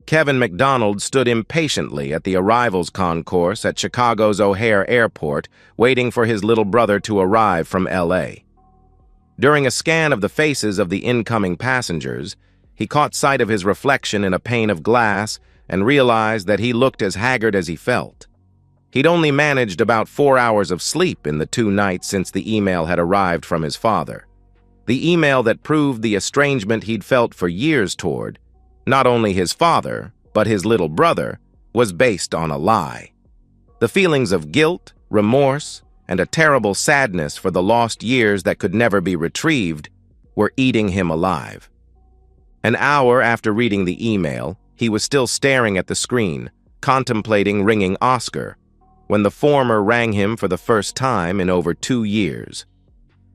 Kevin McDonald stood impatiently at the arrivals concourse at Chicago's O'Hare Airport, waiting for his little brother to arrive from L.A. During a scan of the faces of the incoming passengers, he caught sight of his reflection in a pane of glass and realized that he looked as haggard as he felt. He'd only managed about 4 hours of sleep in the 2 nights since the email had arrived from his father. The email that proved the estrangement he'd felt for years toward not only his father, but his little brother, was based on a lie. The feelings of guilt, remorse, and a terrible sadness for the lost years that could never be retrieved were eating him alive. An hour after reading the email, he was still staring at the screen, contemplating ringing Oscar, when the former rang him for the first time in over 2 years.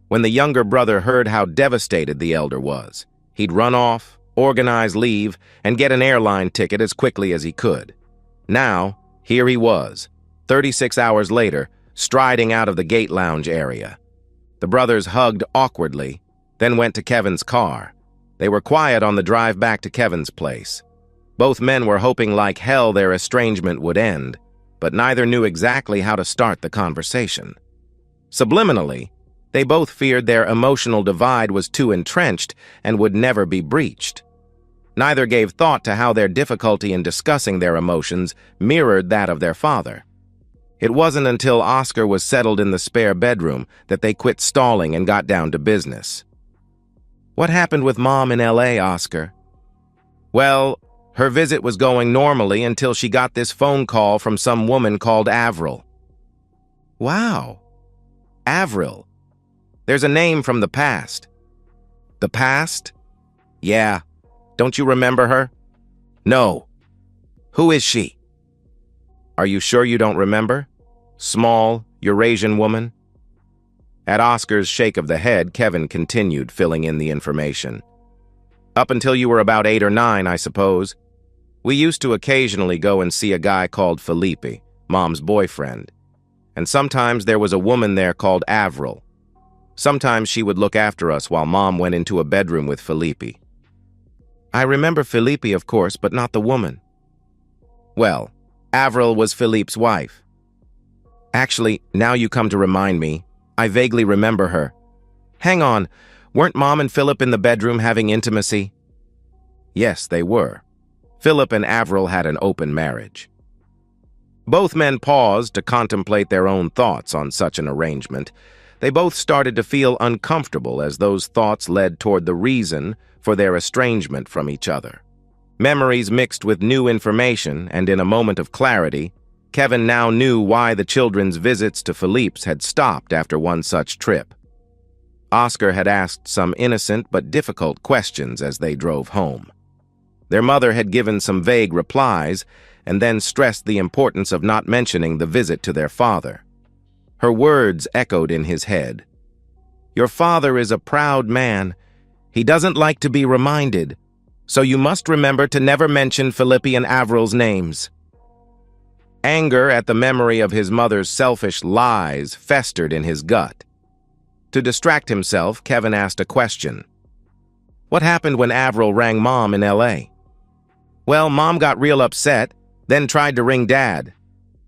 When the younger brother heard how devastated the elder was, he'd run off, organize leave, and get an airline ticket as quickly as he could. Now, here he was, 36 hours later, striding out of the gate lounge area. The brothers hugged awkwardly, then went to Kevin's car. They were quiet on the drive back to Kevin's place. Both men were hoping like hell their estrangement would end, but neither knew exactly how to start the conversation. Subliminally, they both feared their emotional divide was too entrenched and would never be breached. Neither gave thought to how their difficulty in discussing their emotions mirrored that of their father. It wasn't until Oscar was settled in the spare bedroom that they quit stalling and got down to business. "What happened with Mom in L.A., Oscar?" "Well, her visit was going normally until she got this phone call from some woman called Avril." "Wow. Avril. There's a name from the past." "The past?" "Yeah. Don't you remember her?" "No." "Who is she?" "Are you sure you don't remember? Small, Eurasian woman?" At Oscar's shake of the head, Kevin continued, filling in the information. "Up until you were about 8 or 9, I suppose. We used to occasionally go and see a guy called Felipe, Mom's boyfriend. And sometimes there was a woman there called Avril. Sometimes she would look after us while Mom went into a bedroom with Felipe." "I remember Felipe, of course, but not the woman." "Well, Avril was Philippe's wife." "Actually, now you come to remind me, I vaguely remember her. Hang on, weren't Mom and Philip in the bedroom having intimacy?" "Yes, they were. Philip and Avril had an open marriage." Both men paused to contemplate their own thoughts on such an arrangement. They both started to feel uncomfortable as those thoughts led toward the reason for their estrangement from each other. Memories mixed with new information, and in a moment of clarity, Kevin now knew why the children's visits to Philippe's had stopped after one such trip. Oscar had asked some innocent but difficult questions as they drove home. Their mother had given some vague replies and then stressed the importance of not mentioning the visit to their father. Her words echoed in his head. "Your father is a proud man. He doesn't like to be reminded, so you must remember to never mention Felipe and Avril's names." Anger at the memory of his mother's selfish lies festered in his gut. To distract himself, Kevin asked a question. "What happened when Avril rang Mom in L.A.? "Well, Mom got real upset, then tried to ring Dad.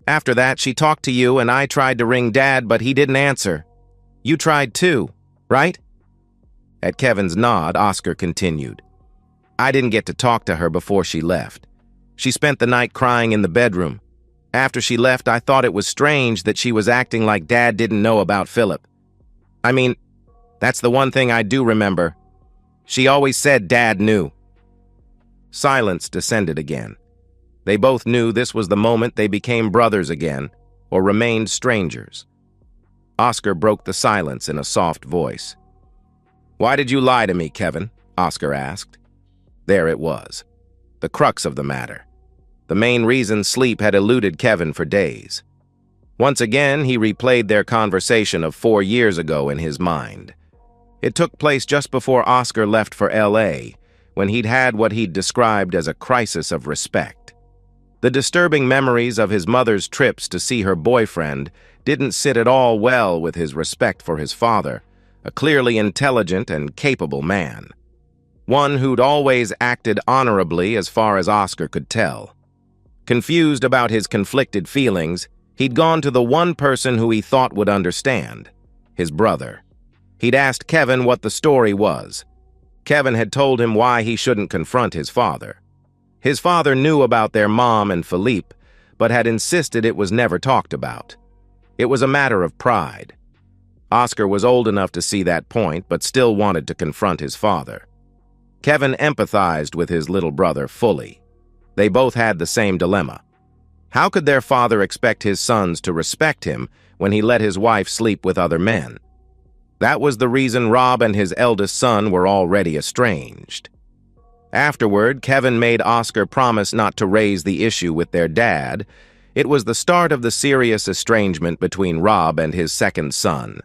After that, she talked to you and I tried to ring Dad, but he didn't answer. You tried too, right?" At Kevin's nod, Oscar continued. "I didn't get to talk to her before she left. She spent the night crying in the bedroom. After she left, I thought it was strange that she was acting like Dad didn't know about Philip. I mean, that's the one thing I do remember. She always said Dad knew." Silence descended again. They both knew this was the moment they became brothers again, or remained strangers. Oscar broke the silence in a soft voice. "Why did you lie to me, Kevin?" Oscar asked. There it was, the crux of the matter. The main reason sleep had eluded Kevin for days. Once again, he replayed their conversation of 4 years ago in his mind. It took place just before Oscar left for L.A., when he'd had what he'd described as a crisis of respect. The disturbing memories of his mother's trips to see her boyfriend didn't sit at all well with his respect for his father, a clearly intelligent and capable man. one who'd always acted honorably as far as Oscar could tell. Confused about his conflicted feelings, he'd gone to the one person who he thought would understand, his brother. He'd asked Kevin what the story was. Kevin had told him why he shouldn't confront his father. His father knew about their mom and Philippe, but had insisted it was never talked about. It was a matter of pride. Oscar was old enough to see that point, but still wanted to confront his father. Kevin empathized with his little brother fully. They both had the same dilemma. How could their father expect his sons to respect him when he let his wife sleep with other men? That was the reason Rob and his eldest son were already estranged. Afterward, Kevin made Oscar promise not to raise the issue with their dad. It was the start of the serious estrangement between Rob and his second son.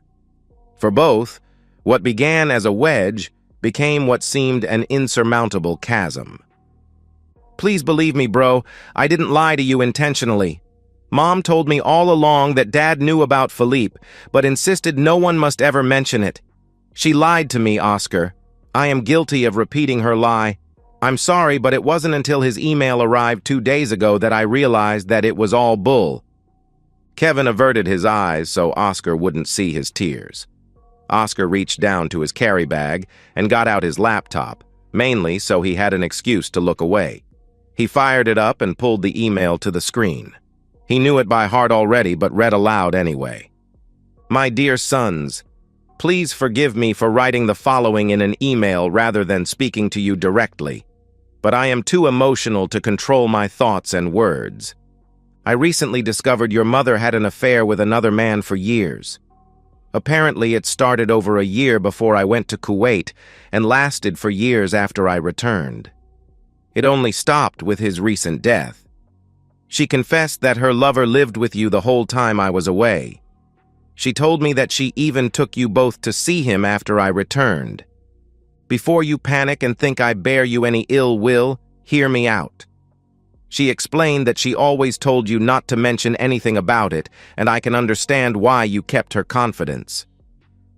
For both, what began as a wedge became what seemed an insurmountable chasm. "Please believe me, bro. I didn't lie to you intentionally. Mom told me all along that Dad knew about Philippe, but insisted no one must ever mention it. She lied to me, Oscar. I am guilty of repeating her lie. I'm sorry, but it wasn't until his email arrived 2 days ago that I realized that it was all bull." Kevin averted his eyes so Oscar wouldn't see his tears. Oscar reached down to his carry bag and got out his laptop, mainly so he had an excuse to look away. He fired it up and pulled the email to the screen. He knew it by heart already, but read aloud anyway. "My dear sons, please forgive me for writing the following in an email rather than speaking to you directly, but I am too emotional to control my thoughts and words. I recently discovered your mother had an affair with another man for years. Apparently, it started over a year before I went to Kuwait and lasted for years after I returned. It only stopped with his recent death. She confessed that her lover lived with you the whole time I was away. She told me that she even took you both to see him after I returned. Before you panic and think I bear you any ill will, hear me out. She explained that she always told you not to mention anything about it, and I can understand why you kept her confidence.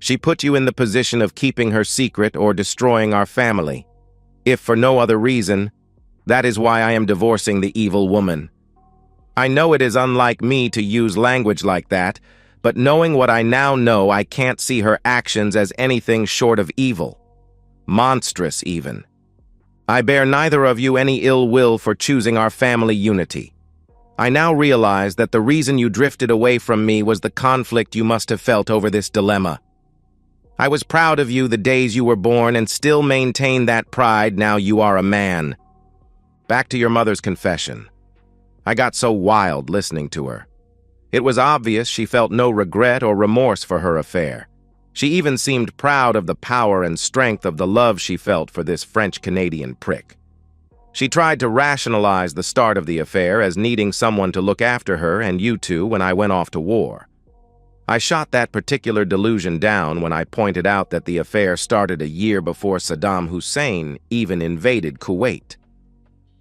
She put you in the position of keeping her secret or destroying our family. If for no other reason, that is why I am divorcing the evil woman. I know it is unlike me to use language like that, but knowing what I now know, I can't see her actions as anything short of evil. Monstrous, even. I bear neither of you any ill will for choosing our family unity. I now realize that the reason you drifted away from me was the conflict you must have felt over this dilemma. I was proud of you the days you were born and still maintain that pride now you are a man." Back to your mother's confession. I got so wild listening to her. It was obvious she felt no regret or remorse for her affair. She even seemed proud of the power and strength of the love she felt for this French-Canadian prick. She tried to rationalize the start of the affair as needing someone to look after her and you two when I went off to war. I shot that particular delusion down when I pointed out that the affair started a year before Saddam Hussein even invaded Kuwait.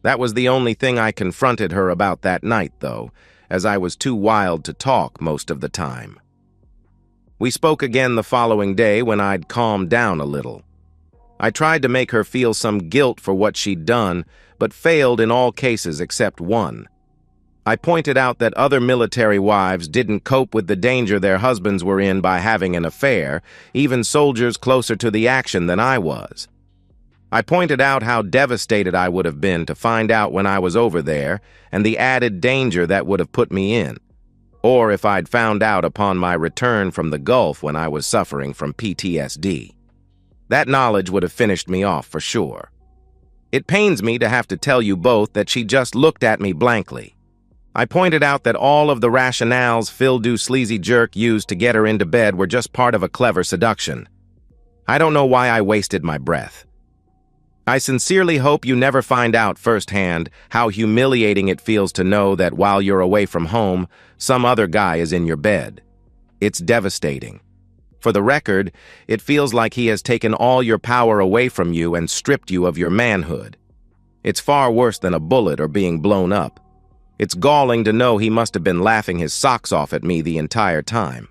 That was the only thing I confronted her about that night, though, as I was too wild to talk most of the time. We spoke again the following day when I'd calmed down a little. I tried to make her feel some guilt for what she'd done, but failed in all cases except one. I pointed out that other military wives didn't cope with the danger their husbands were in by having an affair, even soldiers closer to the action than I was. I pointed out how devastated I would have been to find out when I was over there and the added danger that would have put me in, or if I'd found out upon my return from the Gulf when I was suffering from PTSD. That knowledge would have finished me off for sure. It pains me to have to tell you both that she just looked at me blankly. I pointed out that all of the rationales Phil Du Sleazy Jerk used to get her into bed were just part of a clever seduction. I don't know why I wasted my breath. I sincerely hope you never find out firsthand how humiliating it feels to know that while you're away from home, some other guy is in your bed. It's devastating. For the record, it feels like he has taken all your power away from you and stripped you of your manhood. It's far worse than a bullet or being blown up. It's galling to know he must have been laughing his socks off at me the entire time.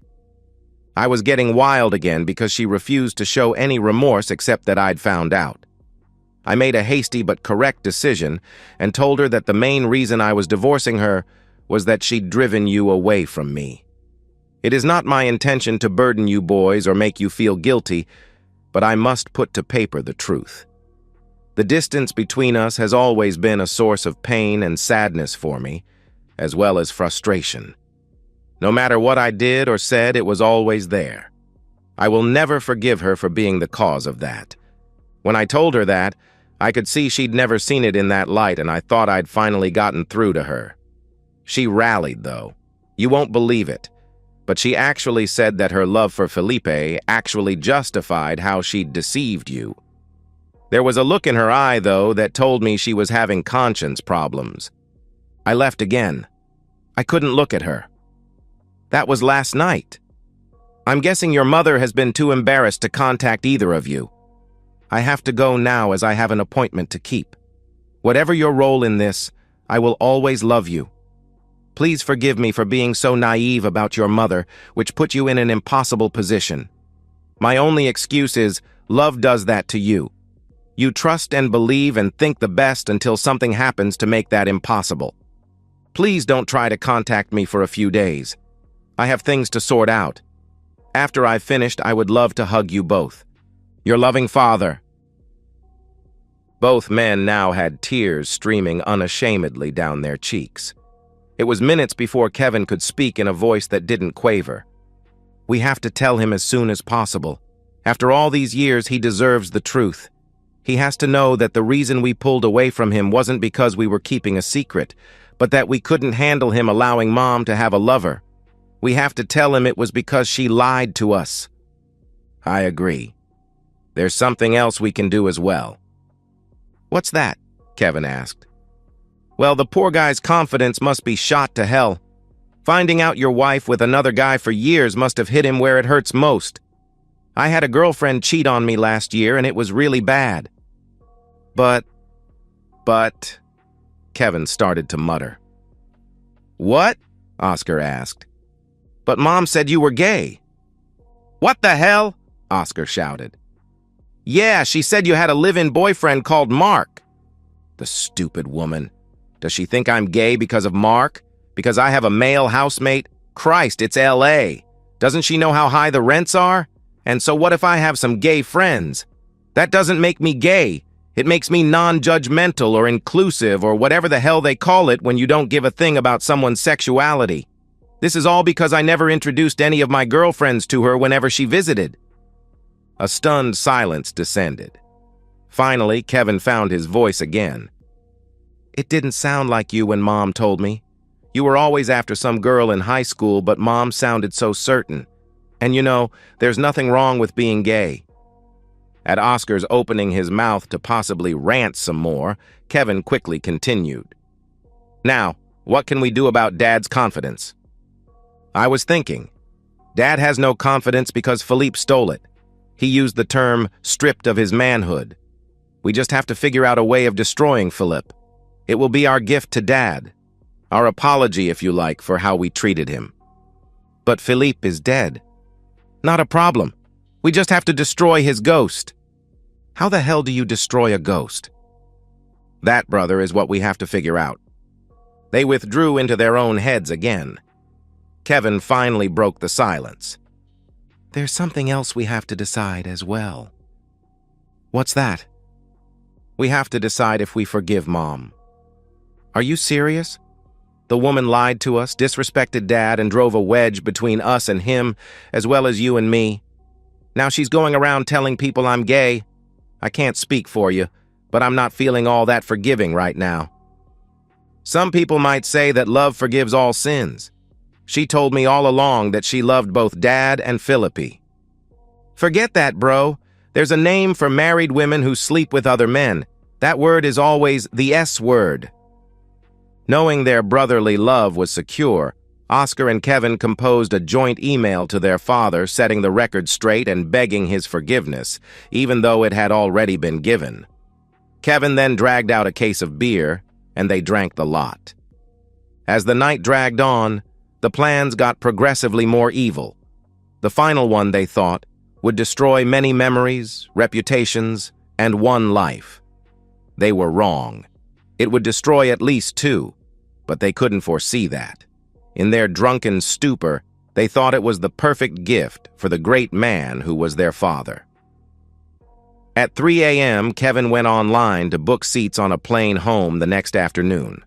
I was getting wild again because she refused to show any remorse except that I'd found out. I made a hasty but correct decision and told her that the main reason I was divorcing her was that she'd driven you away from me. It is not my intention to burden you boys or make you feel guilty, but I must put to paper the truth. The distance between us has always been a source of pain and sadness for me, as well as frustration. No matter what I did or said, it was always there. I will never forgive her for being the cause of that. When I told her that, I could see she'd never seen it in that light, and I thought I'd finally gotten through to her. She rallied, though. You won't believe it, but she actually said that her love for Felipe actually justified how she'd deceived you. There was a look in her eye, though, that told me she was having conscience problems. I left again. I couldn't look at her. That was last night. I'm guessing your mother has been too embarrassed to contact either of you. I have to go now as I have an appointment to keep. Whatever your role in this, I will always love you. Please forgive me for being so naive about your mother, which put you in an impossible position. My only excuse is, love does that to you. You trust and believe and think the best until something happens to make that impossible. Please don't try to contact me for a few days. I have things to sort out. After I've finished, I would love to hug you both. Your loving father. Both men now had tears streaming unashamedly down their cheeks. It was minutes before Kevin could speak in a voice that didn't quaver. We have to tell him as soon as possible. After all these years, he deserves the truth. He has to know that the reason we pulled away from him wasn't because we were keeping a secret, but that we couldn't handle him allowing Mom to have a lover. We have to tell him it was because she lied to us. I agree. There's something else we can do as well. What's that? Kevin asked. Well, the poor guy's confidence must be shot to hell. Finding out your wife with another guy for years must have hit him where it hurts most. I had a girlfriend cheat on me last year, and it was really bad. But, Kevin started to mutter. What? Oscar asked. But Mom said you were gay. What the hell? Oscar shouted. Yeah, she said you had a live-in boyfriend called Mark. The stupid woman. Does she think I'm gay because of Mark? Because I have a male housemate? Christ, it's L.A. Doesn't she know how high the rents are? And so what if I have some gay friends? That doesn't make me gay. It makes me non-judgmental or inclusive or whatever the hell they call it when you don't give a thing about someone's sexuality. This is all because I never introduced any of my girlfriends to her whenever she visited. A stunned silence descended. Finally, Kevin found his voice again. It didn't sound like you when Mom told me. You were always after some girl in high school, but Mom sounded so certain. And you know, there's nothing wrong with being gay. At Oscar's opening his mouth to possibly rant some more, Kevin quickly continued. Now, what can we do about Dad's confidence? I was thinking. Dad has no confidence because Philippe stole it. He used the term stripped of his manhood. We just have to figure out a way of destroying Philippe. It will be our gift to Dad. Our apology, if you like, for how we treated him. But Philippe is dead. Not a problem. We just have to destroy his ghost. How the hell do you destroy a ghost? That, brother, is what we have to figure out. They withdrew into their own heads again. Kevin finally broke the silence. There's something else we have to decide as well. What's that? We have to decide if we forgive Mom. Are you serious? The woman lied to us, disrespected Dad, and drove a wedge between us and him, as well as you and me. Now she's going around telling people I'm gay. I can't speak for you, but I'm not feeling all that forgiving right now. Some people might say that love forgives all sins. She told me all along that she loved both Dad and Philippi. Forget that, bro. There's a name for married women who sleep with other men. That word is always the S word. Knowing their brotherly love was secure, Oscar and Kevin composed a joint email to their father setting the record straight and begging his forgiveness, even though it had already been given. Kevin then dragged out a case of beer, and they drank the lot. As the night dragged on, the plans got progressively more evil. The final one, they thought, would destroy many memories, reputations, and one life. They were wrong. It would destroy at least two, but they couldn't foresee that. In their drunken stupor, they thought it was the perfect gift for the great man who was their father. At 3 a.m., Kevin went online to book seats on a plane home the next afternoon.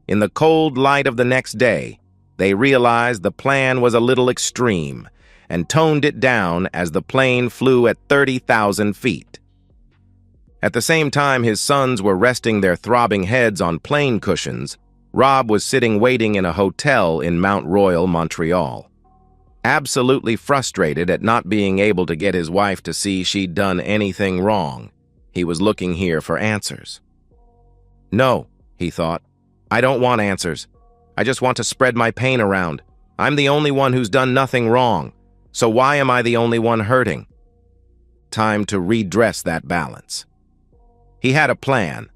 In the cold light of the next day, they realized the plan was a little extreme and toned it down as the plane flew at 30,000 feet. At the same time his sons were resting their throbbing heads on plane cushions, Rob was sitting waiting in a hotel in Mount Royal, Montreal. Absolutely frustrated at not being able to get his wife to see she'd done anything wrong, he was looking here for answers. No, he thought, I don't want answers. I just want to spread my pain around. I'm the only one who's done nothing wrong, so why am I the only one hurting? Time to redress that balance. He had a plan.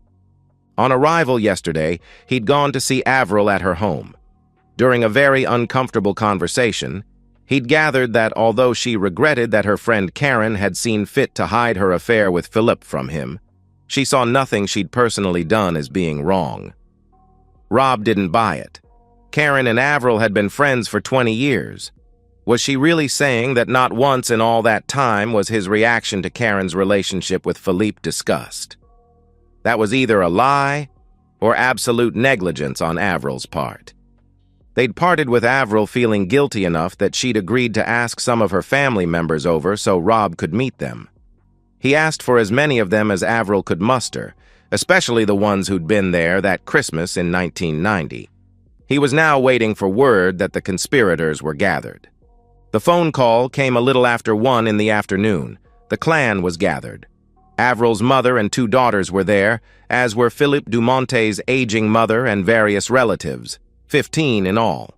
On arrival yesterday, he'd gone to see Avril at her home. During a very uncomfortable conversation, he'd gathered that although she regretted that her friend Karen had seen fit to hide her affair with Philip from him, she saw nothing she'd personally done as being wrong. Rob didn't buy it. Karen and Avril had been friends for 20 years. Was she really saying that not once in all that time was his reaction to Karen's relationship with Philippe discussed? That was either a lie or absolute negligence on Avril's part. They'd parted with Avril feeling guilty enough that she'd agreed to ask some of her family members over so Rob could meet them. He asked for as many of them as Avril could muster, especially the ones who'd been there that Christmas in 1990. He was now waiting for word that the conspirators were gathered. The phone call came a little after 1 in the afternoon. The clan was gathered. Avril's mother and 2 daughters were there, as were Philippe Dumonte's aging mother and various relatives, 15 in all.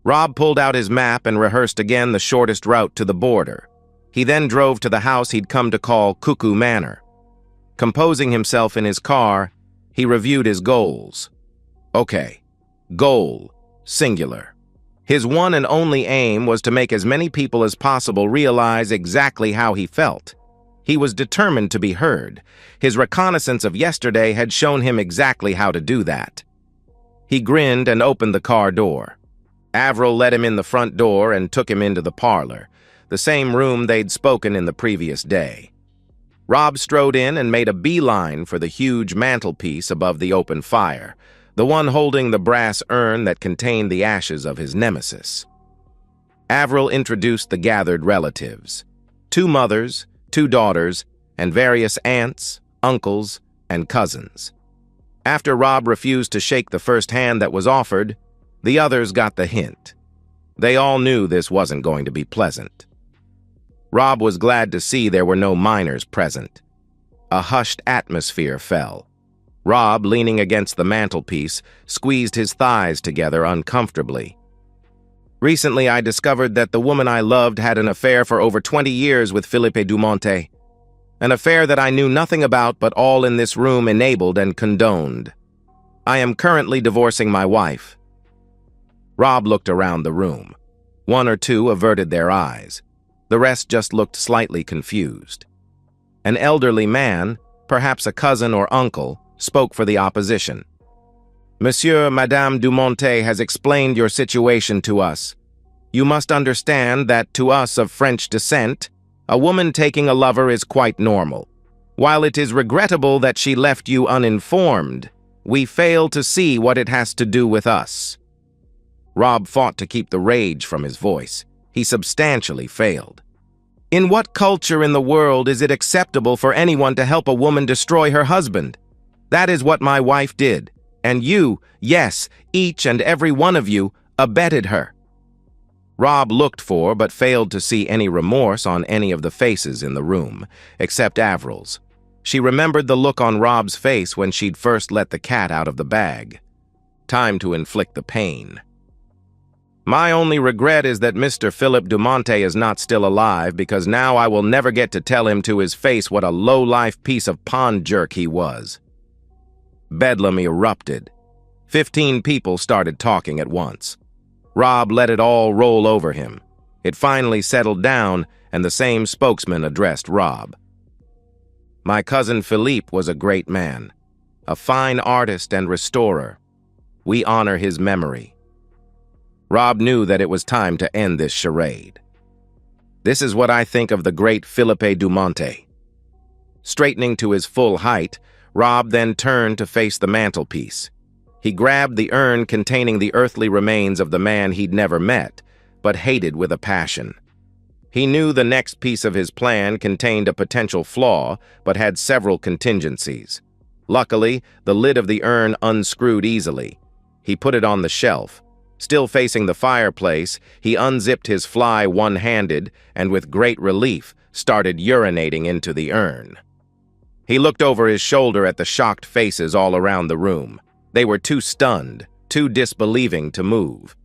Rob pulled out his map and rehearsed again the shortest route to the border. He then drove to the house he'd come to call Cuckoo Manor. Composing himself in his car, he reviewed his goals. Okay, goal, singular. His one and only aim was to make as many people as possible realize exactly how he felt. He was determined to be heard. His reconnaissance of yesterday had shown him exactly how to do that. He grinned and opened the car door. Avril let him in the front door and took him into the parlor, the same room they'd spoken in the previous day. Rob strode in and made a beeline for the huge mantelpiece above the open fire, the one holding the brass urn that contained the ashes of his nemesis. Avril introduced the gathered relatives, 2 mothers, 2 daughters, and various aunts, uncles, and cousins. After Rob refused to shake the first hand that was offered, the others got the hint. They all knew this wasn't going to be pleasant. Rob was glad to see there were no minors present. A hushed atmosphere fell. Rob, leaning against the mantelpiece, squeezed his thighs together uncomfortably. Recently, I discovered that the woman I loved had an affair for over 20 years with Philippe Dumonte. An affair that I knew nothing about but all in this room enabled and condoned. I am currently divorcing my wife. Rob looked around the room. 1 or 2 averted their eyes. The rest just looked slightly confused. An elderly man, perhaps a cousin or uncle, spoke for the opposition. Monsieur, Madame Dumonte has explained your situation to us. You must understand that to us of French descent, a woman taking a lover is quite normal. While it is regrettable that she left you uninformed, we fail to see what it has to do with us. Rob fought to keep the rage from his voice. He substantially failed. In what culture in the world is it acceptable for anyone to help a woman destroy her husband? That is what my wife did. And you, yes, each and every one of you, abetted her. Rob looked for but failed to see any remorse on any of the faces in the room, except Avril's. She remembered the look on Rob's face when she'd first let the cat out of the bag. Time to inflict the pain. My only regret is that Mr. Philippe Dumonte is not still alive, because now I will never get to tell him to his face what a low-life piece of pond jerk he was. Bedlam erupted. 15 people started talking at once. Rob let it all roll over him. It finally settled down, and the same spokesman addressed Rob. My cousin Philippe was a great man. a fine artist and restorer. We honor his memory." Rob knew that it was time to end this charade. This is what I think of the great Philippe Dumonte. Straightening to his full height, Rob then turned to face the mantelpiece. He grabbed the urn containing the earthly remains of the man he'd never met, but hated with a passion. He knew the next piece of his plan contained a potential flaw, but had several contingencies. Luckily, the lid of the urn unscrewed easily. He put it on the shelf. Still facing the fireplace, he unzipped his fly one-handed and with great relief started urinating into the urn. He looked over his shoulder at the shocked faces all around the room. They were too stunned, too disbelieving to move.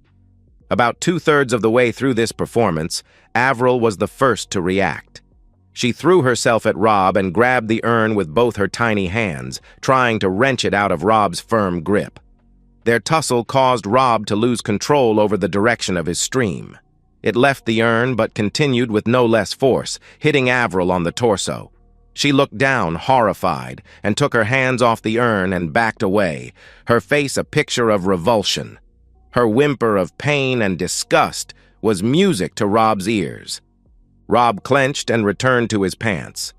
About 2/3 of the way through this performance, Avril was the first to react. She threw herself at Rob and grabbed the urn with both her tiny hands, trying to wrench it out of Rob's firm grip. Their tussle caused Rob to lose control over the direction of his stream. It left the urn but continued with no less force, hitting Avril on the torso. She looked down, horrified, and took her hands off the urn and backed away, her face a picture of revulsion. Her whimper of pain and disgust was music to Rob's ears. Rob clenched and returned to his pants.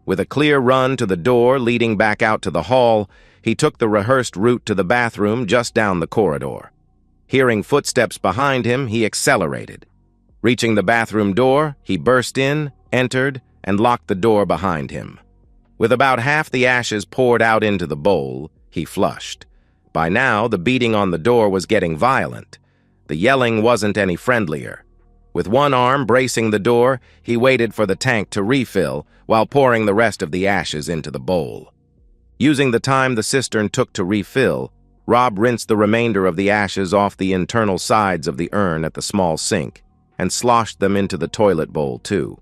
With a clear run to the door leading back out to the hall, he took the rehearsed route to the bathroom just down the corridor. Hearing footsteps behind him, he accelerated. Reaching the bathroom door, he burst in, entered, and locked the door behind him. With about half the ashes poured out into the bowl, he flushed. By now, the beating on the door was getting violent. The yelling wasn't any friendlier. With one arm bracing the door, he waited for the tank to refill while pouring the rest of the ashes into the bowl. Using the time the cistern took to refill, Rob rinsed the remainder of the ashes off the internal sides of the urn at the small sink and sloshed them into the toilet bowl too.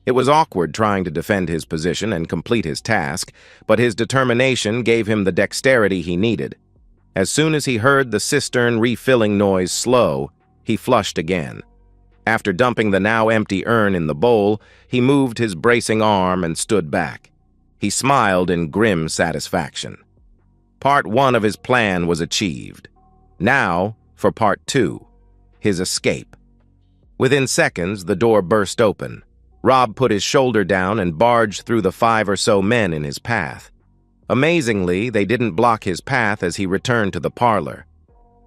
It was awkward trying to defend his position and complete his task, but his determination gave him the dexterity he needed. As soon as he heard the cistern refilling noise slow, he flushed again. After dumping the now empty urn in the bowl, he moved his bracing arm and stood back. He smiled in grim satisfaction. Part 1 of his plan was achieved. Now for Part 2, his escape. Within seconds, the door burst open. Rob put his shoulder down and barged through the 5 or so men in his path. Amazingly, they didn't block his path as he returned to the parlor.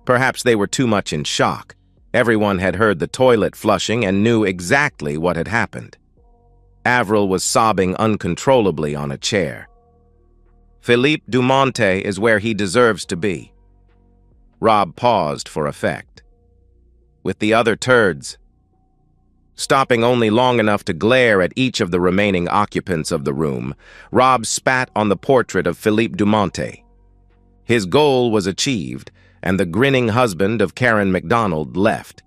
Perhaps they were too much in shock. Everyone had heard the toilet flushing and knew exactly what had happened. Avril was sobbing uncontrollably on a chair. Philippe Dumonte is where he deserves to be. Rob paused for effect. With the other turds, stopping only long enough to glare at each of the remaining occupants of the room, Rob spat on the portrait of Philippe Dumonte. His goal was achieved, and the grinning husband of Karen MacDonald left.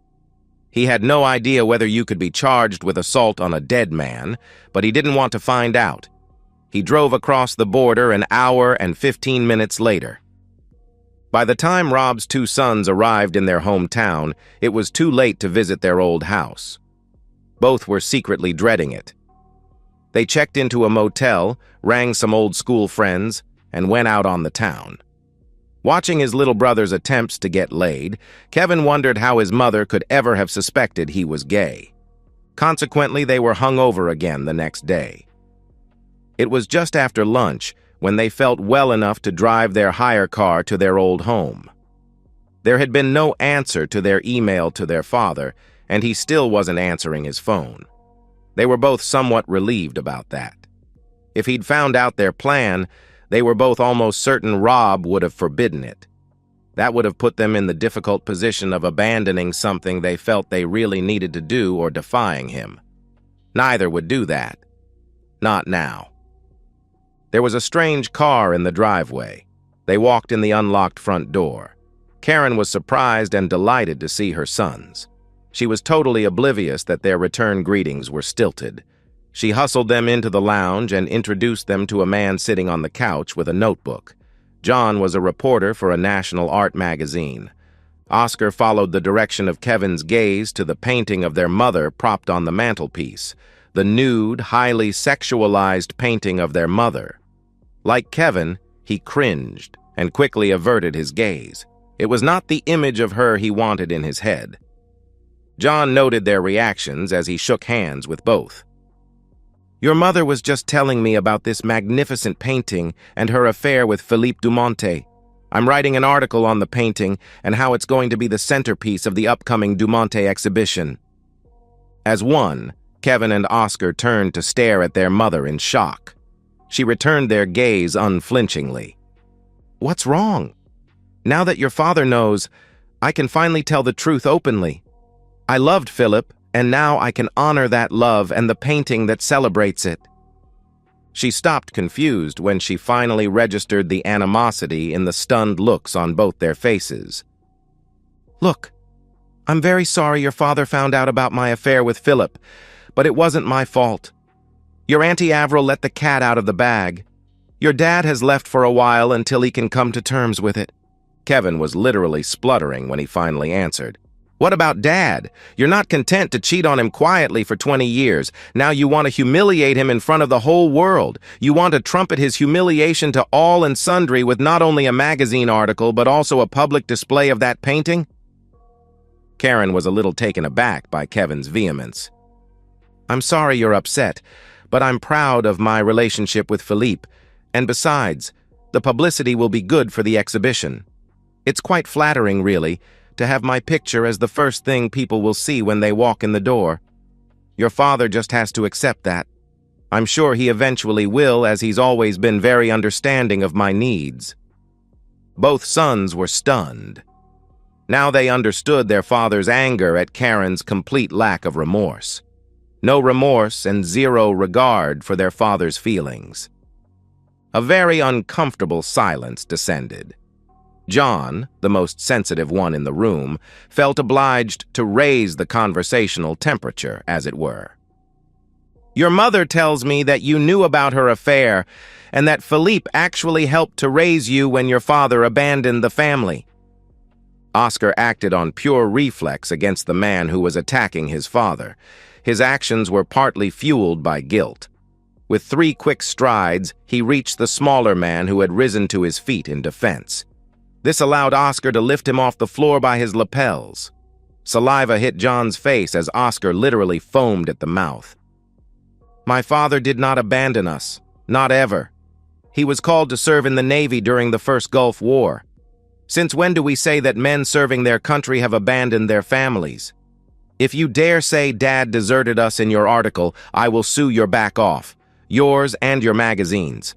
He had no idea whether you could be charged with assault on a dead man, but he didn't want to find out. He drove across the border an hour and 15 minutes later. By the time Rob's 2 sons arrived in their hometown, it was too late to visit their old house. Both were secretly dreading it. They checked into a motel, rang some old school friends, and went out on the town. Watching his little brother's attempts to get laid, Kevin wondered how his mother could ever have suspected he was gay. Consequently, they were hung over again the next day. It was just after lunch when they felt well enough to drive their hire car to their old home. There had been no answer to their email to their father, and he still wasn't answering his phone. They were both somewhat relieved about that. If he'd found out their plan, they were both almost certain Rob would have forbidden it. That would have put them in the difficult position of abandoning something they felt they really needed to do or defying him. Neither would do that. Not now. There was a strange car in the driveway. They walked in the unlocked front door. Karen was surprised and delighted to see her sons. She was totally oblivious that their return greetings were stilted. She hustled them into the lounge and introduced them to a man sitting on the couch with a notebook. John was a reporter for a national art magazine. Oscar followed the direction of Kevin's gaze to the painting of their mother propped on the mantelpiece, the nude, highly sexualized painting of their mother. Like Kevin, He cringed and quickly averted his gaze. It was not the image of her he wanted in his head. John noted their reactions as he shook hands with both. "Your mother was just telling me about this magnificent painting and her affair with Philippe Dumonte. I'm writing an article on the painting and how it's going to be the centerpiece of the upcoming Dumonte exhibition." As one, Kevin and Oscar turned to stare at their mother in shock. She returned their gaze unflinchingly. "What's wrong? Now that your father knows, I can finally tell the truth openly. I loved Philip, and now I can honor that love and the painting that celebrates it." She stopped confused when she finally registered the animosity in the stunned looks on both their faces. "Look, I'm very sorry your father found out about my affair with Philip, but it wasn't my fault. Your Auntie Avril let the cat out of the bag. Your dad has left for a while until he can come to terms with it." Kevin was literally spluttering when he finally answered. "What about Dad? You're not content to cheat on him quietly for 20 years. Now you want to humiliate him in front of the whole world. You want to trumpet his humiliation to all and sundry with not only a magazine article but also a public display of that painting?" Karen was a little taken aback by Kevin's vehemence. "I'm sorry you're upset, but I'm proud of my relationship with Philippe. And besides, the publicity will be good for the exhibition. It's quite flattering, really, to have my picture as the first thing people will see when they walk in the door. Your father just has to accept that. I'm sure he eventually will, as he's always been very understanding of my needs." Both sons were stunned. Now they understood their father's anger at Karen's complete lack of remorse. No remorse and zero regard for their father's feelings. A very uncomfortable silence descended. John, the most sensitive one in the room, felt obliged to raise the conversational temperature, as it were. "Your mother tells me that you knew about her affair and that Philippe actually helped to raise you when your father abandoned the family." Oscar acted on pure reflex against the man who was attacking his father. His actions were partly fueled by guilt. With 3 quick strides, he reached the smaller man who had risen to his feet in defense. This allowed Oscar to lift him off the floor by his lapels. Saliva hit John's face as Oscar literally foamed at the mouth. "My father did not abandon us, not ever. He was called to serve in the Navy during the First Gulf War. Since when do we say that men serving their country have abandoned their families? If you dare say Dad deserted us in your article, I will sue your back off, yours and your magazine's.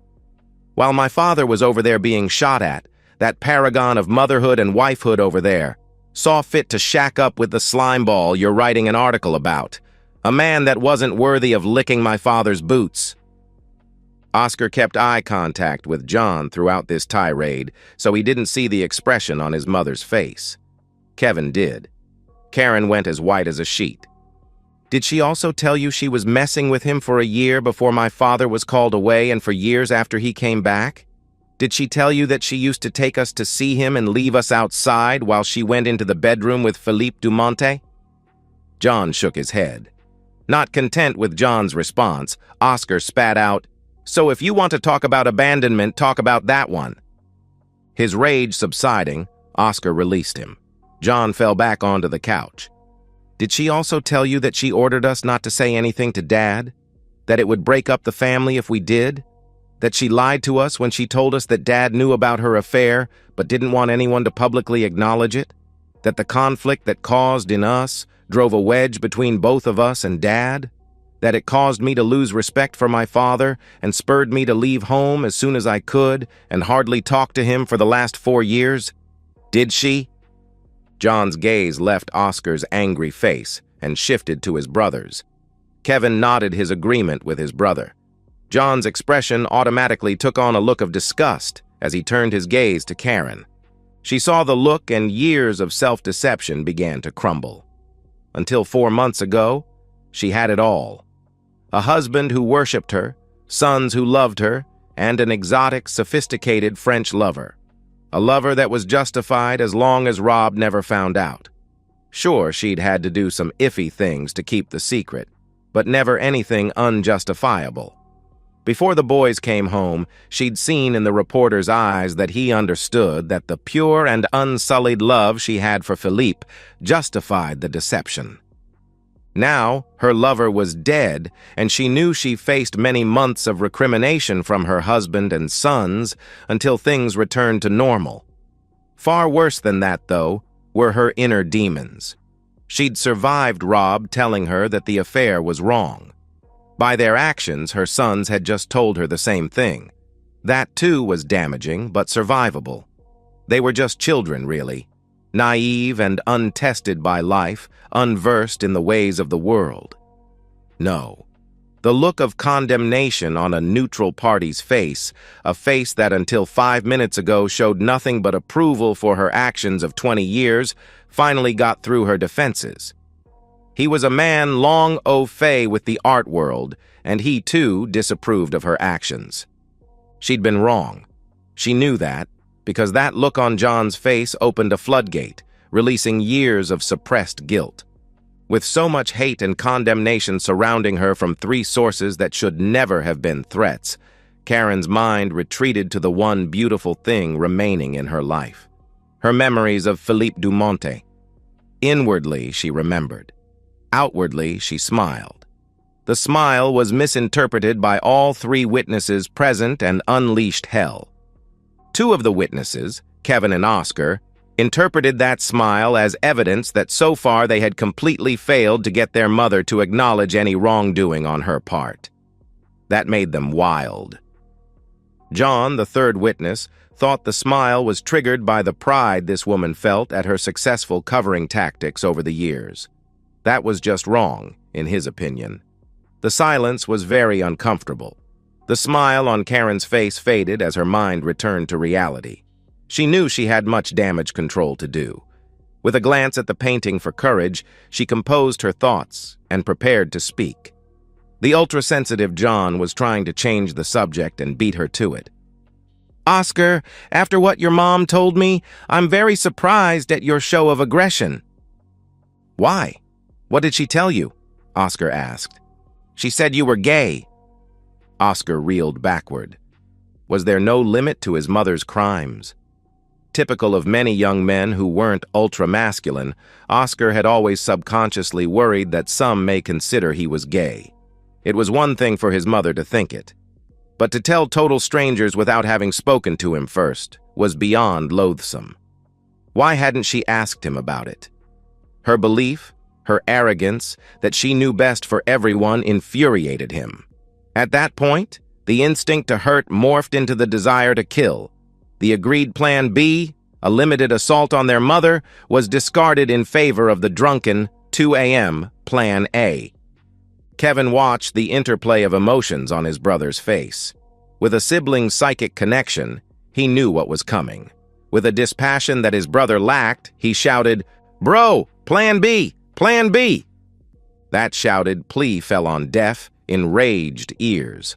While my father was over there being shot at, that paragon of motherhood and wifehood over there saw fit to shack up with the slimeball you're writing an article about, a man that wasn't worthy of licking my father's boots." Oscar kept eye contact with John throughout this tirade, so he didn't see the expression on his mother's face. Kevin did. Karen went as white as a sheet. "Did she also tell you she was messing with him for a year before my father was called away and for years after he came back? Did she tell you that she used to take us to see him and leave us outside while she went into the bedroom with Philippe Dumonte?" John shook his head. Not content with John's response, Oscar spat out, "So if you want to talk about abandonment, talk about that one." His rage subsiding, Oscar released him. John fell back onto the couch. "Did she also tell you that she ordered us not to say anything to Dad? That it would break up the family if we did? That she lied to us when she told us that Dad knew about her affair but didn't want anyone to publicly acknowledge it? That the conflict that caused in us drove a wedge between both of us and Dad? That it caused me to lose respect for my father and spurred me to leave home as soon as I could and hardly talk to him for the last 4 years? Did she?" John's gaze left Oscar's angry face and shifted to his brother's. Kevin nodded his agreement with his brother. John's expression automatically took on a look of disgust as he turned his gaze to Karen. She saw the look and years of self-deception began to crumble. Until 4 months ago, she had it all. A husband who worshipped her, sons who loved her, and an exotic, sophisticated French lover. A lover that was justified as long as Rob never found out. Sure, she'd had to do some iffy things to keep the secret, but never anything unjustifiable. Before the boys came home, she'd seen in the reporter's eyes that he understood that the pure and unsullied love she had for Philippe justified the deception. Now, her lover was dead, and she knew she faced many months of recrimination from her husband and sons until things returned to normal. Far worse than that, though, were her inner demons. She'd survived Rob telling her that the affair was wrong. By their actions, her sons had just told her the same thing. That, too, was damaging, but survivable. They were just children, really. Naive and untested by life, unversed in the ways of the world. No. The look of condemnation on a neutral party's face, a face that until 5 minutes ago showed nothing but approval for her actions of 20 years, finally got through her defenses. He was a man long au fait with the art world, and he, too, disapproved of her actions. She'd been wrong. She knew that, because that look on John's face opened a floodgate, releasing years of suppressed guilt. With so much hate and condemnation surrounding her from 3 sources that should never have been threats, Karen's mind retreated to the one beautiful thing remaining in her life. Her memories of Philippe Dumonte. Inwardly, she remembered. Outwardly, she smiled. The smile was misinterpreted by all 3 witnesses present and unleashed hell. 2 of the witnesses, Kevin and Oscar, interpreted that smile as evidence that so far they had completely failed to get their mother to acknowledge any wrongdoing on her part. That made them wild. John, the 3rd witness, thought the smile was triggered by the pride this woman felt at her successful covering tactics over the years. That was just wrong, in his opinion. The silence was very uncomfortable. The smile on Karen's face faded as her mind returned to reality. She knew she had much damage control to do. With a glance at the painting for courage, she composed her thoughts and prepared to speak. The ultra-sensitive John was trying to change the subject and beat her to it. "Oscar, after what your mom told me, I'm very surprised at your show of aggression." "Why? What did she tell you?" Oscar asked. "She said you were gay." Oscar reeled backward. Was there no limit to his mother's crimes? Typical of many young men who weren't ultra-masculine, Oscar had always subconsciously worried that some may consider he was gay. It was one thing for his mother to think it, but to tell total strangers without having spoken to him first was beyond loathsome. Why hadn't she asked him about it? Her belief, her arrogance, that she knew best for everyone infuriated him. At that point, the instinct to hurt morphed into the desire to kill. The agreed Plan B, a limited assault on their mother, was discarded in favor of the drunken 2 a.m. Plan A. Kevin watched the interplay of emotions on his brother's face. With a sibling's psychic connection, he knew what was coming. With a dispassion that his brother lacked, he shouted, "Bro, Plan B! Plan B!" That shouted plea fell on deaf, enraged ears.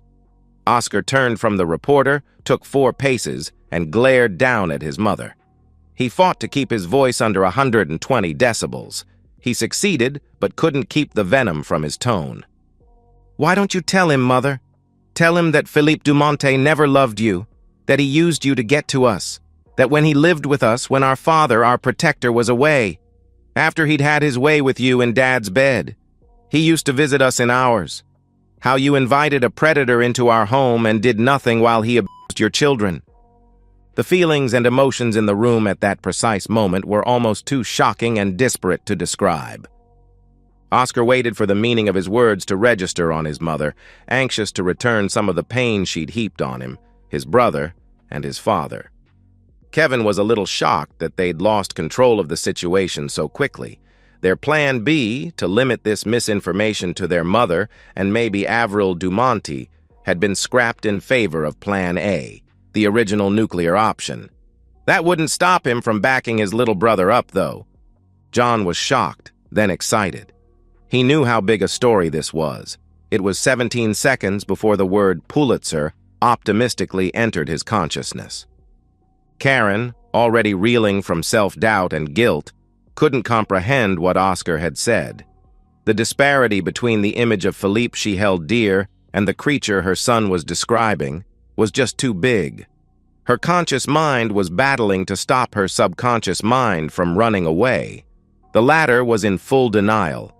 Oscar turned from the reporter, took 4 paces, and glared down at his mother. He fought to keep his voice under 120 decibels. He succeeded, but couldn't keep the venom from his tone. "Why don't you tell him, Mother? Tell him that Philippe Dumonte never loved you, that he used you to get to us, that when he lived with us, when our father, our protector, was away, after he'd had his way with you in Dad's bed. He used to visit us in ours. How you invited a predator into our home and did nothing while he abused your children." The feelings and emotions in the room at that precise moment were almost too shocking and disparate to describe. Oscar waited for the meaning of his words to register on his mother, anxious to return some of the pain she'd heaped on him, his brother, and his father. Kevin was a little shocked that they'd lost control of the situation so quickly. Their Plan B, to limit this misinformation to their mother and maybe Avril Dumonte, had been scrapped in favor of Plan A, the original nuclear option. That wouldn't stop him from backing his little brother up, though. John was shocked, then excited. He knew how big a story this was. It was 17 seconds before the word Pulitzer optimistically entered his consciousness. Karen, already reeling from self-doubt and guilt, couldn't comprehend what Oscar had said. The disparity between the image of Philippe she held dear and the creature her son was describing was just too big. Her conscious mind was battling to stop her subconscious mind from running away. The latter was in full denial.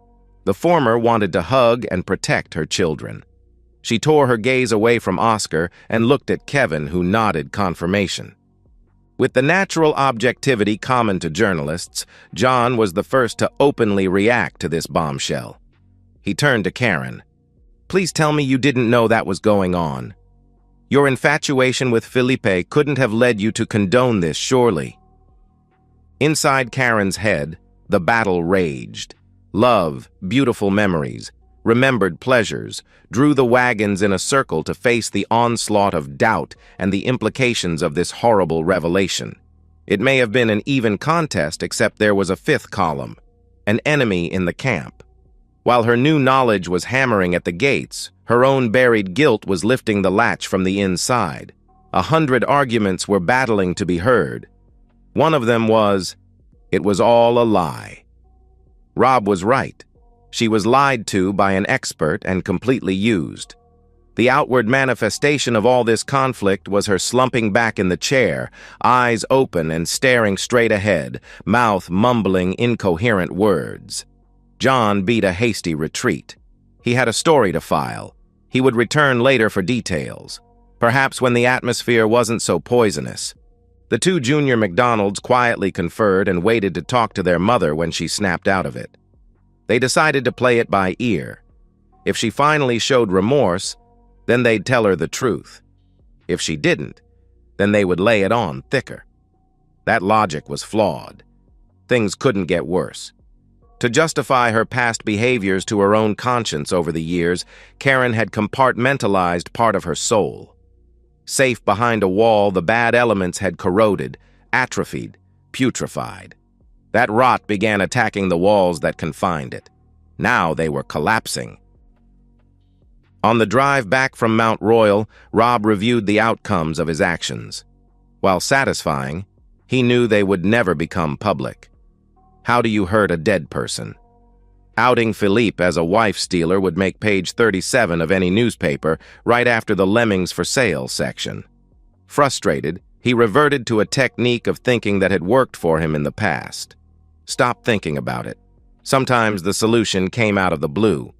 The former wanted to hug and protect her children. She tore her gaze away from Oscar and looked at Kevin, who nodded confirmation. With the natural objectivity common to journalists, John was the first to openly react to this bombshell. He turned to Karen. "Please tell me you didn't know that was going on. Your infatuation with Felipe couldn't have led you to condone this, surely." Inside Karen's head, the battle raged. Love, beautiful memories, remembered pleasures, drew the wagons in a circle to face the onslaught of doubt and the implications of this horrible revelation. It may have been an even contest, except there was a fifth column, an enemy in the camp. While her new knowledge was hammering at the gates, her own buried guilt was lifting the latch from the inside. 100 arguments were battling to be heard. One of them was, it was all a lie. Rob was right. She was lied to by an expert and completely used. The outward manifestation of all this conflict was her slumping back in the chair, eyes open and staring straight ahead, mouth mumbling incoherent words. John beat a hasty retreat. He had a story to file. He would return later for details, perhaps when the atmosphere wasn't so poisonous. The two junior McDonalds quietly conferred and waited to talk to their mother when she snapped out of it. They decided to play it by ear. If she finally showed remorse, then they'd tell her the truth. If she didn't, then they would lay it on thicker. That logic was flawed. Things couldn't get worse. To justify her past behaviors to her own conscience over the years, Karen had compartmentalized part of her soul. Safe behind a wall, the bad elements had corroded, atrophied, putrefied. That rot began attacking the walls that confined it. Now they were collapsing. On the drive back from Mount Royal, Rob reviewed the outcomes of his actions. While satisfying, he knew they would never become public. How do you hurt a dead person? Outing Philippe as a wife stealer would make page 37 of any newspaper right after the Lemmings for Sale section. Frustrated, he reverted to a technique of thinking that had worked for him in the past. Stop thinking about it. Sometimes the solution came out of the blue.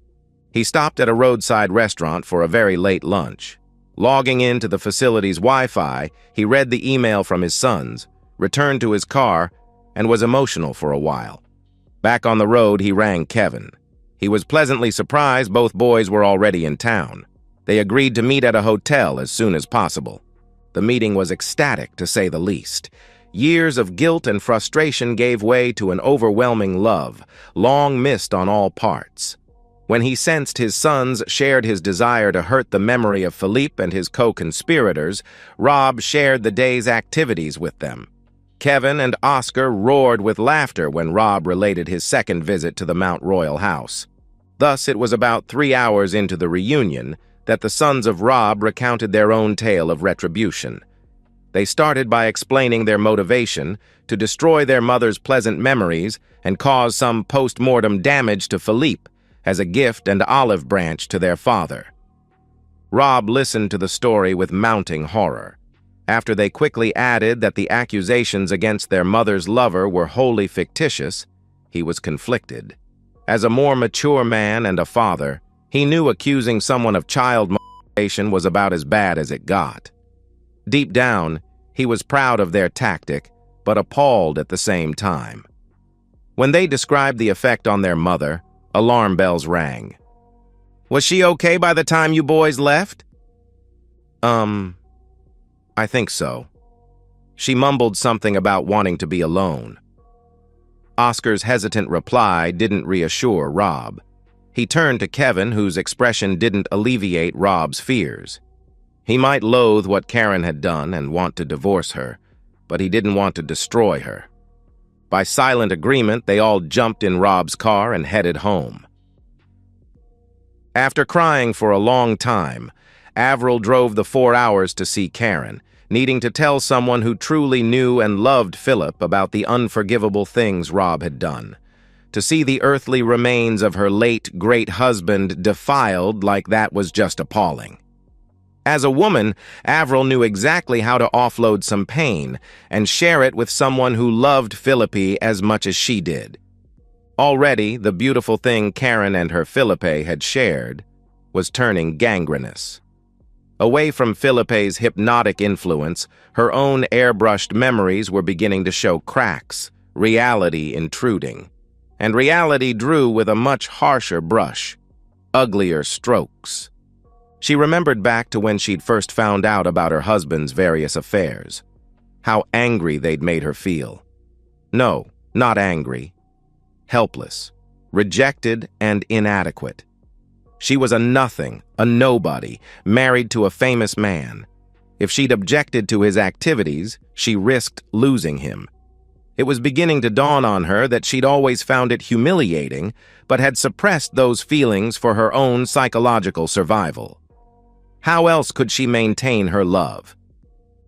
He stopped at a roadside restaurant for a very late lunch. Logging into the facility's Wi-Fi, he read the email from his sons, returned to his car, and was emotional for a while. Back on the road, he rang Kevin. He was pleasantly surprised both boys were already in town. They agreed to meet at a hotel as soon as possible. The meeting was ecstatic, to say the least. Years of guilt and frustration gave way to an overwhelming love, long missed on all parts. When he sensed his sons shared his desire to hurt the memory of Philippe and his co-conspirators, Rob shared the day's activities with them. Kevin and Oscar roared with laughter when Rob related his second visit to the Mount Royal house. Thus, it was about 3 hours into the reunion that the sons of Rob recounted their own tale of retribution. They started by explaining their motivation to destroy their mother's pleasant memories and cause some post-mortem damage to Philippe as a gift and olive branch to their father. Rob listened to the story with mounting horror. After they quickly added that the accusations against their mother's lover were wholly fictitious, he was conflicted. As a more mature man and a father, he knew accusing someone of child molestation was about as bad as it got. Deep down, he was proud of their tactic, but appalled at the same time. When they described the effect on their mother, alarm bells rang. "Was she okay by the time you boys left?" I think so. She mumbled something about wanting to be alone. Oscar's hesitant reply didn't reassure Rob. He turned to Kevin, whose expression didn't alleviate Rob's fears. He might loathe what Karen had done and want to divorce her, but he didn't want to destroy her. By silent agreement, they all jumped in Rob's car and headed home. After crying for a long time, Avril drove the 4 hours to see Karen, needing to tell someone who truly knew and loved Philip about the unforgivable things Rob had done. To see the earthly remains of her late great husband defiled like that was just appalling. As a woman, Avril knew exactly how to offload some pain and share it with someone who loved Philippi as much as she did. Already, the beautiful thing Karen and her Philippe had shared was turning gangrenous. Away from Philippe's hypnotic influence, her own airbrushed memories were beginning to show cracks, reality intruding. And reality drew with a much harsher brush, uglier strokes. She remembered back to when she'd first found out about her husband's various affairs. How angry they'd made her feel. No, not angry. Helpless, rejected, and inadequate. She was a nothing, a nobody, married to a famous man. If she'd objected to his activities, she risked losing him. It was beginning to dawn on her that she'd always found it humiliating, but had suppressed those feelings for her own psychological survival. How else could she maintain her love?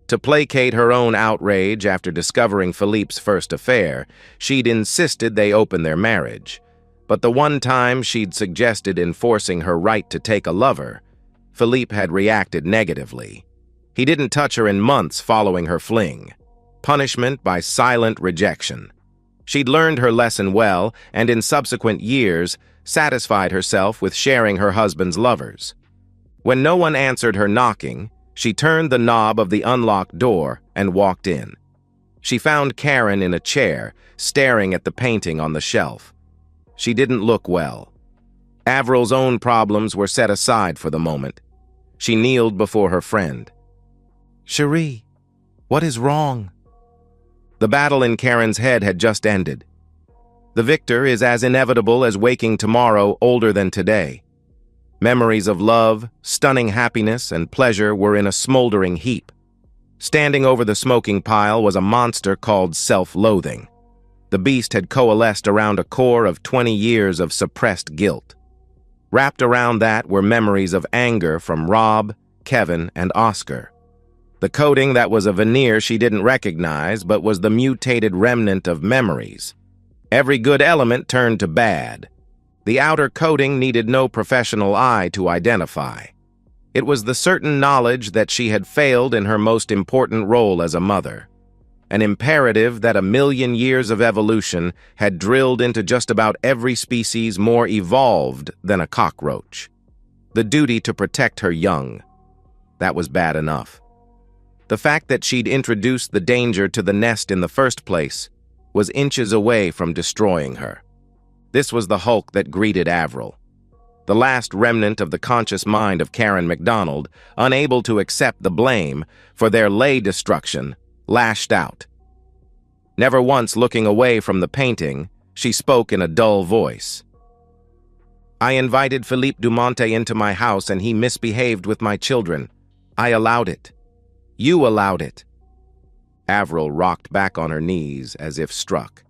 To placate her own outrage after discovering Philippe's first affair, she'd insisted they open their marriage. But the one time she'd suggested enforcing her right to take a lover, Philippe had reacted negatively. He didn't touch her in months following her fling. Punishment by silent rejection. She'd learned her lesson well, and in subsequent years, satisfied herself with sharing her husband's lovers. When no one answered her knocking, she turned the knob of the unlocked door and walked in. She found Karen in a chair, staring at the painting on the shelf. She didn't look well. Avril's own problems were set aside for the moment. She kneeled before her friend. "Cherie, what is wrong?" The battle in Karen's head had just ended. The victor is as inevitable as waking tomorrow older than today. Memories of love, stunning happiness, and pleasure were in a smoldering heap. Standing over the smoking pile was a monster called self-loathing. The beast had coalesced around a core of 20 years of suppressed guilt. Wrapped around that were memories of anger from Rob, Kevin, and Oscar. The coating that was a veneer she didn't recognize, but was the mutated remnant of memories. Every good element turned to bad. The outer coating needed no professional eye to identify. It was the certain knowledge that she had failed in her most important role as a mother. An imperative that a million years of evolution had drilled into just about every species more evolved than a cockroach. The duty to protect her young. That was bad enough. The fact that she'd introduced the danger to the nest in the first place was inches away from destroying her. This was the Hulk that greeted Avril. The last remnant of the conscious mind of Karen MacDonald, unable to accept the blame for their lay destruction, lashed out. Never once looking away from the painting, she spoke in a dull voice. "I invited Philippe Dumonte into my house and he misbehaved with my children. I allowed it. You allowed it." Avril rocked back on her knees as if struck.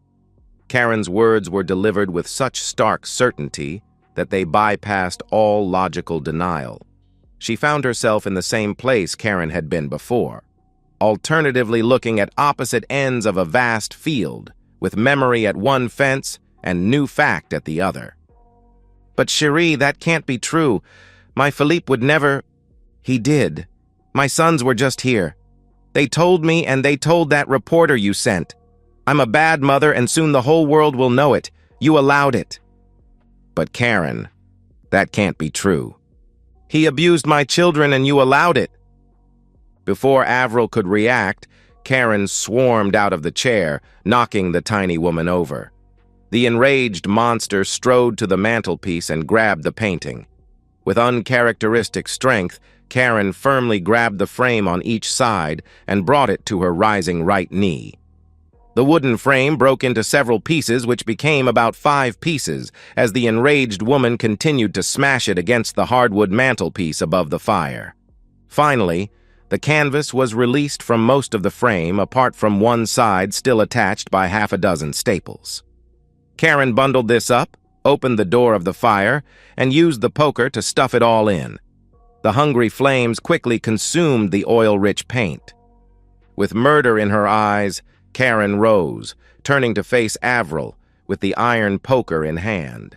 Karen's words were delivered with such stark certainty that they bypassed all logical denial. She found herself in the same place Karen had been before, alternatively looking at opposite ends of a vast field, with memory at one fence and new fact at the other. "But Cherie, that can't be true. My Philippe would never—" "He did. My sons were just here. They told me and they told that reporter you sent. I'm a bad mother and soon the whole world will know it. You allowed it." "But Karen, that can't be true." "He abused my children and you allowed it." Before Avril could react, Karen swarmed out of the chair, knocking the tiny woman over. The enraged monster strode to the mantelpiece and grabbed the painting. With uncharacteristic strength, Karen firmly grabbed the frame on each side and brought it to her rising right knee. The wooden frame broke into several pieces, which became about 5 pieces, as the enraged woman continued to smash it against the hardwood mantelpiece above the fire. Finally, the canvas was released from most of the frame, apart from one side still attached by half a dozen staples. Karen bundled this up, opened the door of the fire, and used the poker to stuff it all in. The hungry flames quickly consumed the oil-rich paint. With murder in her eyes, Karen rose, turning to face Avril, with the iron poker in hand.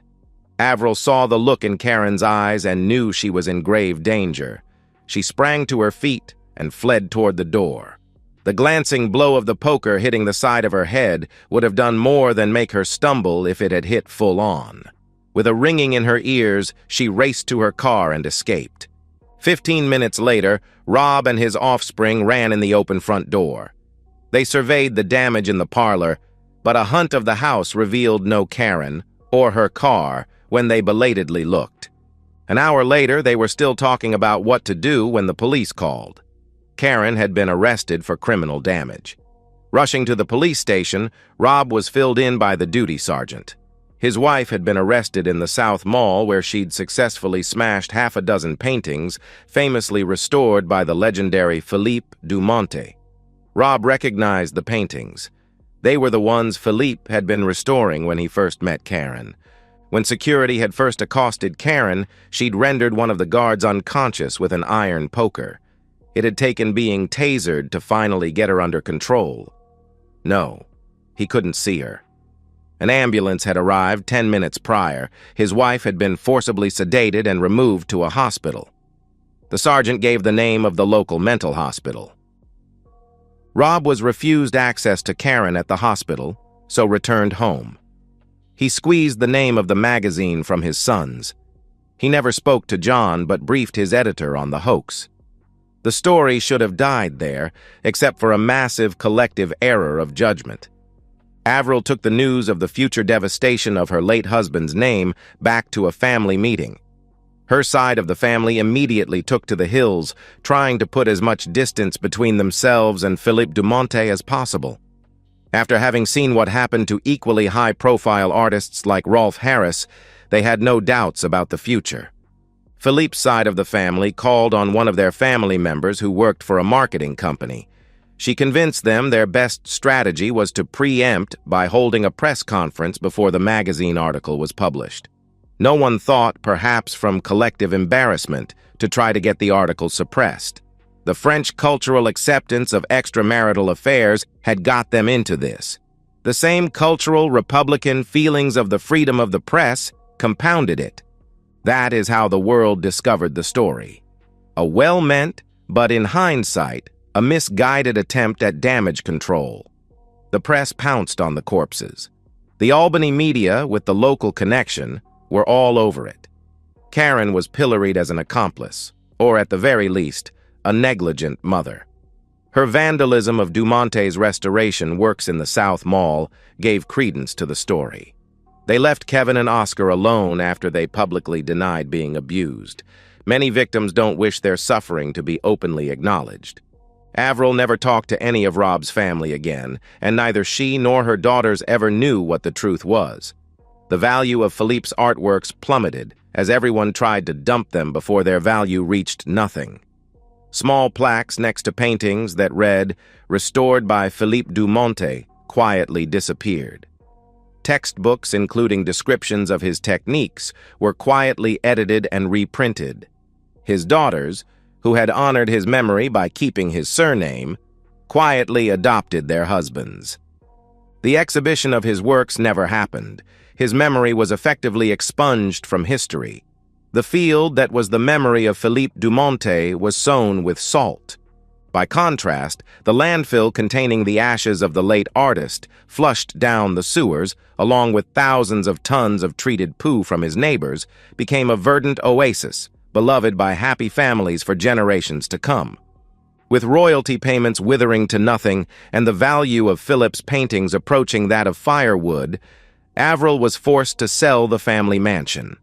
Avril saw the look in Karen's eyes and knew she was in grave danger. She sprang to her feet and fled toward the door. The glancing blow of the poker hitting the side of her head would have done more than make her stumble if it had hit full on. With a ringing in her ears, she raced to her car and escaped. 15 minutes later, Rob and his offspring ran in the open front door. They surveyed the damage in the parlor, but a hunt of the house revealed no Karen or her car when they belatedly looked. An hour later, they were still talking about what to do when the police called. Karen had been arrested for criminal damage. Rushing to the police station, Rob was filled in by the duty sergeant. His wife had been arrested in the South Mall where she'd successfully smashed half a dozen paintings famously restored by the legendary Philippe Dumonte. Rob recognized the paintings. They were the ones Philippe had been restoring when he first met Karen. When security had first accosted Karen, she'd rendered one of the guards unconscious with an iron poker. It had taken being tasered to finally get her under control. No, he couldn't see her. An ambulance had arrived 10 minutes prior. His wife had been forcibly sedated and removed to a hospital. The sergeant gave the name of the local mental hospital. Rob was refused access to Karen at the hospital, so returned home. He squeezed the name of the magazine from his sons. He never spoke to John but briefed his editor on the hoax. The story should have died there, except for a massive collective error of judgment. Avril took the news of the future devastation of her late husband's name back to a family meeting. Her side of the family immediately took to the hills, trying to put as much distance between themselves and Philippe Dumonte as possible. After having seen what happened to equally high-profile artists like Rolf Harris, they had no doubts about the future. Philippe's side of the family called on one of their family members who worked for a marketing company. She convinced them their best strategy was to preempt by holding a press conference before the magazine article was published. No one thought, perhaps from collective embarrassment, to try to get the article suppressed. The French cultural acceptance of extramarital affairs had got them into this. The same cultural Republican feelings of the freedom of the press compounded it. That is how the world discovered the story. A well-meant, but in hindsight, a misguided attempt at damage control. The press pounced on the corpses. The Albany media, with the local connection, were all over it. Karen was pilloried as an accomplice, or at the very least, a negligent mother. Her vandalism of Dumonte's restoration works in the South Mall gave credence to the story. They left Kevin and Oscar alone after they publicly denied being abused. Many victims don't wish their suffering to be openly acknowledged. Avril never talked to any of Rob's family again, and neither she nor her daughters ever knew what the truth was. The value of Philippe's artworks plummeted as everyone tried to dump them before their value reached nothing. Small plaques next to paintings that read, "Restored by Philippe Dumonte," quietly disappeared. Textbooks, including descriptions of his techniques, were quietly edited and reprinted. His daughters, who had honored his memory by keeping his surname, quietly adopted their husbands. The exhibition of his works never happened. His memory was effectively expunged from history. The field that was the memory of Philippe Dumonte was sown with salt. By contrast, the landfill containing the ashes of the late artist flushed down the sewers, along with thousands of tons of treated poo from his neighbors, became a verdant oasis, beloved by happy families for generations to come. With royalty payments withering to nothing and the value of Philippe's paintings approaching that of firewood, Avril was forced to sell the family mansion.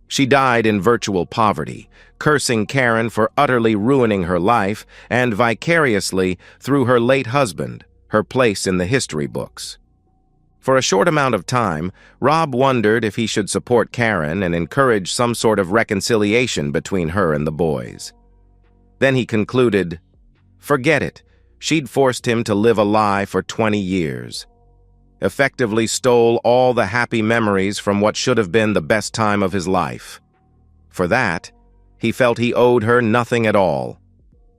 She died in virtual poverty, cursing Karen for utterly ruining her life and vicariously, through her late husband, her place in the history books. For a short amount of time, Rob wondered if he should support Karen and encourage some sort of reconciliation between her and the boys. Then he concluded, forget it, she'd forced him to live a lie for 20 years. Effectively stole all the happy memories from what should have been the best time of his life. For that, he felt he owed her nothing at all.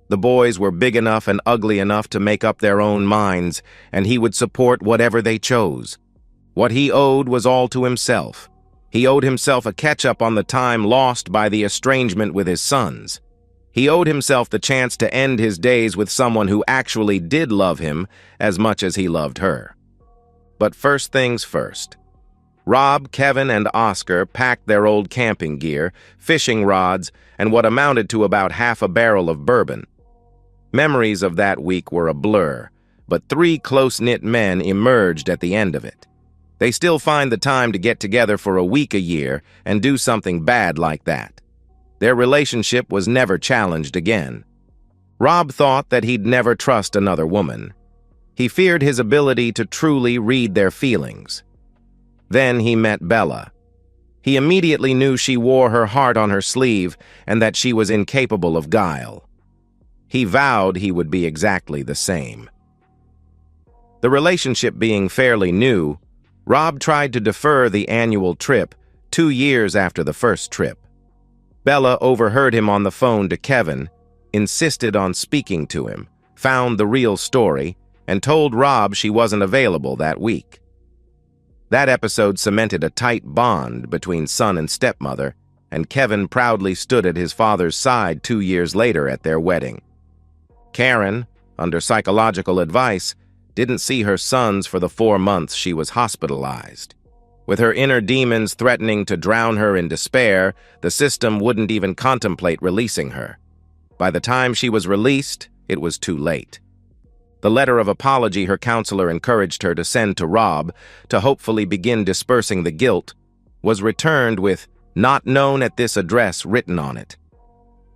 The boys were big enough and ugly enough to make up their own minds, and he would support whatever they chose. What he owed was all to himself. He owed himself a catch-up on the time lost by the estrangement with his sons. He owed himself the chance to end his days with someone who actually did love him as much as he loved her. But first things first. Rob, Kevin, and Oscar packed their old camping gear, fishing rods, and what amounted to about half a barrel of bourbon. Memories of that week were a blur, but three close-knit men emerged at the end of it. They still find the time to get together for a week a year and do something bad like that. Their relationship was never challenged again. Rob thought that he'd never trust another woman. He feared his ability to truly read their feelings. Then he met Bella. He immediately knew she wore her heart on her sleeve and that she was incapable of guile. He vowed he would be exactly the same. The relationship being fairly new, Rob tried to defer the annual trip 2 years after the first trip. Bella overheard him on the phone to Kevin, insisted on speaking to him, found the real story, and told Rob she wasn't available that week. That episode cemented a tight bond between son and stepmother, and Kevin proudly stood at his father's side 2 years later at their wedding. Karen, under psychological advice, didn't see her sons for the 4 months she was hospitalized. With her inner demons threatening to drown her in despair, the system wouldn't even contemplate releasing her. By the time she was released, it was too late. The letter of apology her counselor encouraged her to send to Rob to hopefully begin dispersing the guilt was returned with "not known at this address" written on it.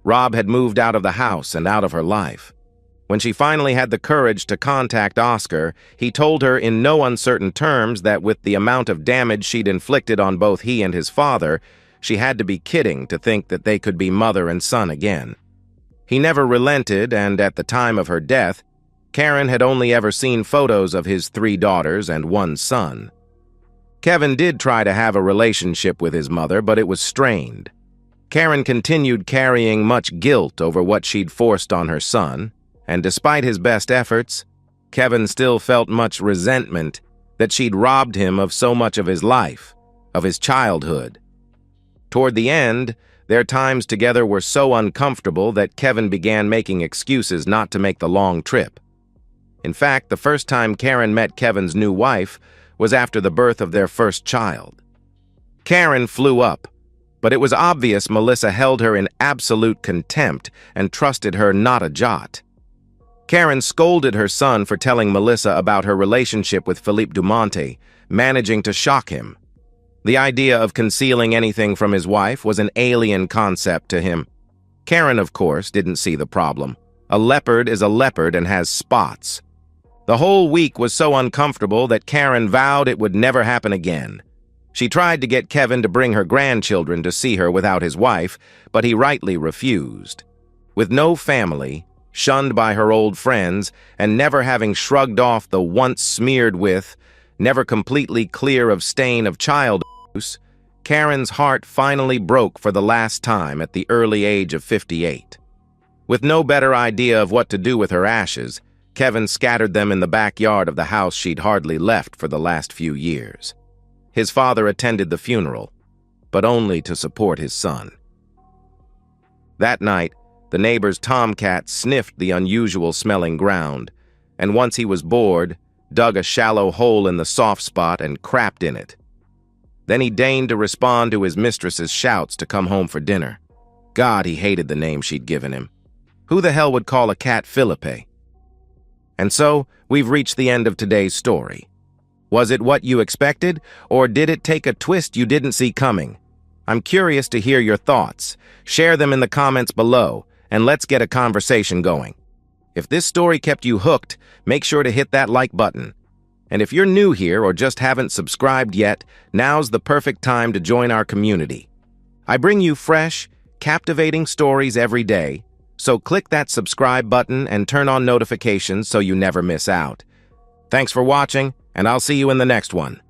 Rob had moved out of the house and out of her life. When she finally had the courage to contact Oscar, he told her in no uncertain terms that with the amount of damage she'd inflicted on both he and his father, she had to be kidding to think that they could be mother and son again. He never relented, and at the time of her death, Karen had only ever seen photos of his 3 daughters and 1 son. Kevin did try to have a relationship with his mother, but it was strained. Karen continued carrying much guilt over what she'd forced on her son, and despite his best efforts, Kevin still felt much resentment that she'd robbed him of so much of his life, of his childhood. Toward the end, their times together were so uncomfortable that Kevin began making excuses not to make the long trip. In fact, the first time Karen met Kevin's new wife was after the birth of their first child. Karen flew up, but it was obvious Melissa held her in absolute contempt and trusted her not a jot. Karen scolded her son for telling Melissa about her relationship with Philippe Dumonte, managing to shock him. The idea of concealing anything from his wife was an alien concept to him. Karen, of course, didn't see the problem. A leopard is a leopard and has spots. The whole week was so uncomfortable that Karen vowed it would never happen again. She tried to get Kevin to bring her grandchildren to see her without his wife, but he rightly refused. With no family, shunned by her old friends, and never having shrugged off the once smeared with, never completely clear of stain of child abuse, Karen's heart finally broke for the last time at the early age of 58. With no better idea of what to do with her ashes, Kevin scattered them in the backyard of the house she'd hardly left for the last few years. His father attended the funeral, but only to support his son. That night, the neighbor's tomcat sniffed the unusual-smelling ground, and once he was bored, dug a shallow hole in the soft spot and crapped in it. Then he deigned to respond to his mistress's shouts to come home for dinner. God, he hated the name she'd given him. Who the hell would call a cat Philippe? And so, we've reached the end of today's story. Was it what you expected, or did it take a twist you didn't see coming? I'm curious to hear your thoughts. Share them in the comments below, and let's get a conversation going. If this story kept you hooked, make sure to hit that like button. And if you're new here or just haven't subscribed yet, now's the perfect time to join our community. I bring you fresh, captivating stories every day, so click that subscribe button and turn on notifications so you never miss out. Thanks for watching, and I'll see you in the next one.